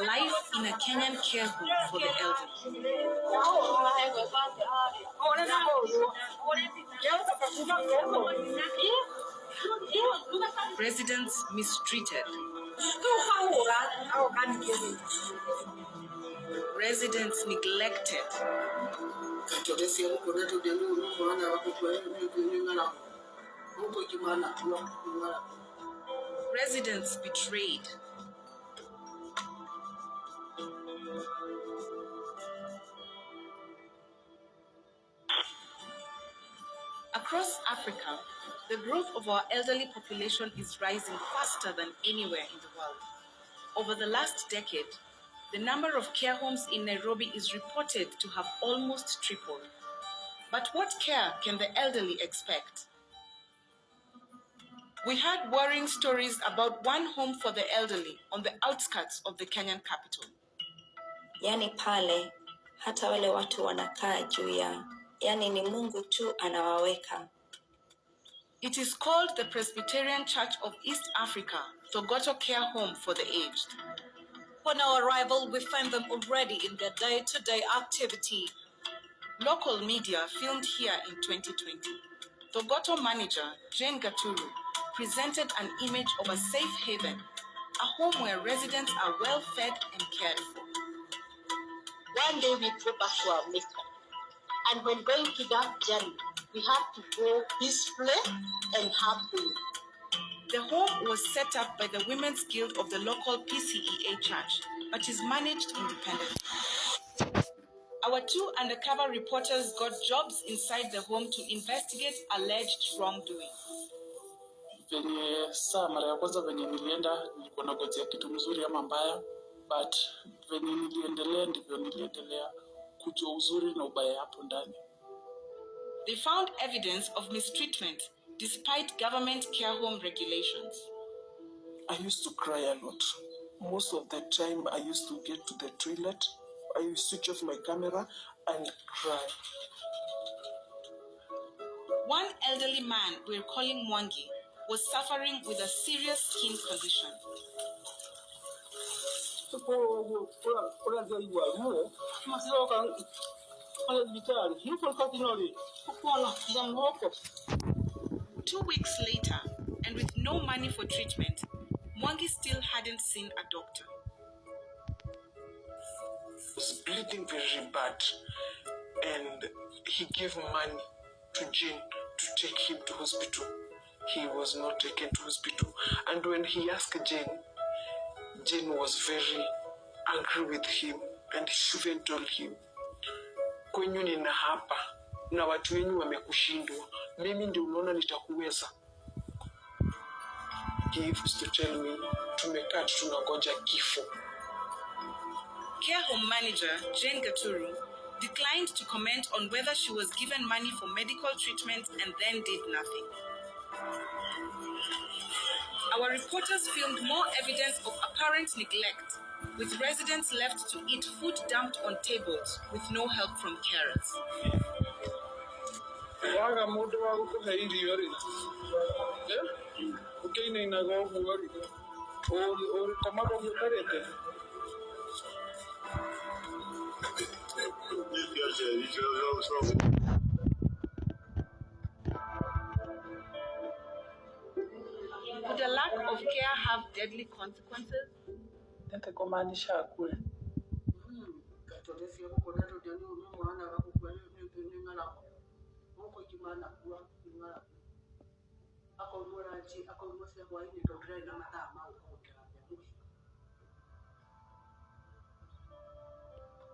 Life in a Kenyan care home for the elderly. Residents mistreated. Residents neglected. Residents betrayed. Across Africa, the growth of our elderly population is rising faster than anywhere in the world. Over the last decade, the number of care homes in Nairobi is reported to have almost tripled. But what care can the elderly expect? We heard worrying stories about one home for the elderly on the outskirts of the Kenyan capital. Yani pale, hata wale watu wanakaa juu ya, yani ni Mungu tu anawaweka. It is called the Presbyterian Church of East Africa, Thogoto Care Home for the Aged. Upon our arrival, we find them already in their day-to-day activity. Local media filmed here in 2020. Thogoto manager Jane Gaturu presented an image of a safe haven, a home where residents are well fed and cared for. One day we go back to our maker, and when going to that journey, we have to go peacefully and happily. The home was set up by the Women's Guild of the local PCEA church, but is managed independently. Our two undercover reporters got jobs inside the home to investigate alleged wrongdoing. Venye saa mara ya kwanza venye nilienda nilikuwa nagojea kitu mzuri ama mbaya, but venye niliendelea ndivyo niliendelea kujua uzuri na ubaya hapo ndani. They found evidence of mistreatment despite government care home regulations. I used to cry a lot. Most of the time I used to get to the toilet, I used to switch off my camera and cry. One elderly man we're calling Mwangi was suffering with a serious skin condition. Two weeks later, and with no money for treatment, Mwangi still hadn't seen a doctor. He was bleeding very bad, and he gave money to Jane to take him to hospital. He was not taken to hospital, and when he asked Jane, Jane was very angry with him, and she even told him, kwenyu nina hapa na watu wenyu wamekushindwa, mimi ndio unaona nitakuweza. He used to tell me, tumekaa tunangoja kifo. Care home manager Jane Gaturu declined to comment on whether she was given money for medical treatment and then did nothing. Our reporters filmed more evidence of apparent neglect, with residents left to eat food dumped on tables with no help from carers. Would a lack of care have deadly consequences?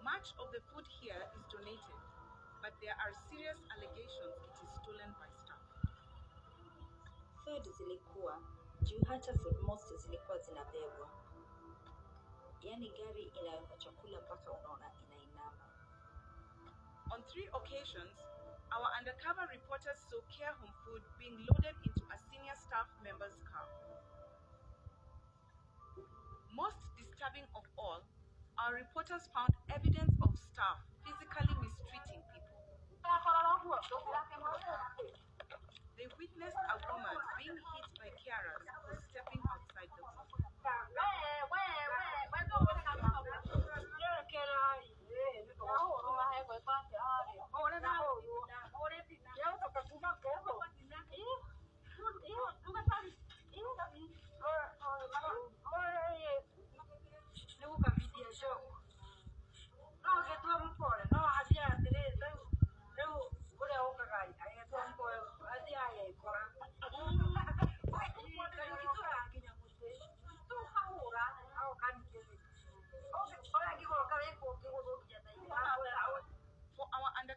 Much of the food here is donated, but there are serious allegations it is stolen by staff. Food zilikuwa, juu hata food most zilikuwa zinabebwa. Yani gari inaweka chakula mpaka unaona inainama. On 3 occasions, our undercover reporters saw care home food being loaded into a senior staff member's car. Most disturbing of all, our reporters found evidence of staff physically mistreating people. They witnessed a woman being hit by carers for stepping outside the room.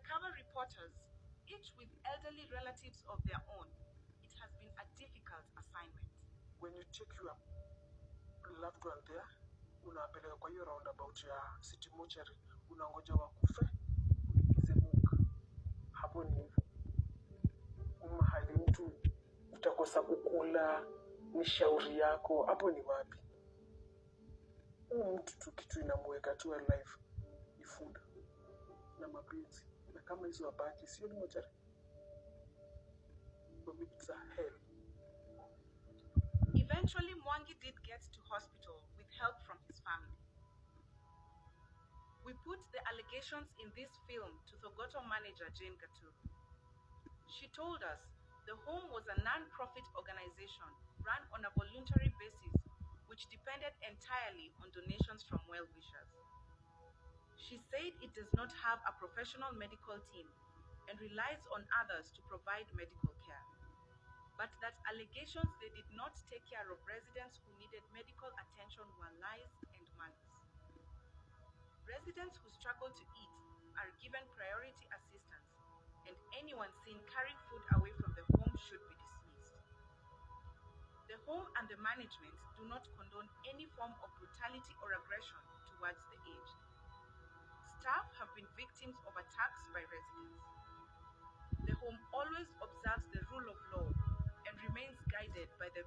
undercover reporters, each with elderly relatives of their own, it has been a difficult assignment. When you take your loved one there, unapeleka kwa hiyo roundabout ya City Mortuary, unangoja wakufe, uingize Mungu. Hapo ni hivyo. Mahali mtu utakosa kukula, ni shauri yako, hapo ni wapi? Mtu tu kitu inamweka tu alive ni food na mapenzi, na kama hizo habari sio ni moja. It's a hell. Eventually, Mwangi did get to hospital with help from his family. We put the allegations in this film to Thogoto manager Jane Gaturu. She told us the home was a non-profit organization run on a voluntary basis, which depended entirely on donations from well-wishers. She said it does not have a professional medical team and relies on others to provide medical care, but that allegations they did not take care of residents who needed medical attention were lies and malice. Residents who struggle to eat are given priority assistance, and anyone seen carrying food away from the home should be dismissed. The home and the management do not condone any form of brutality or aggression towards the aged. Staff have been victims of attacks by residents. The home always observes the rule of law and remains guided by the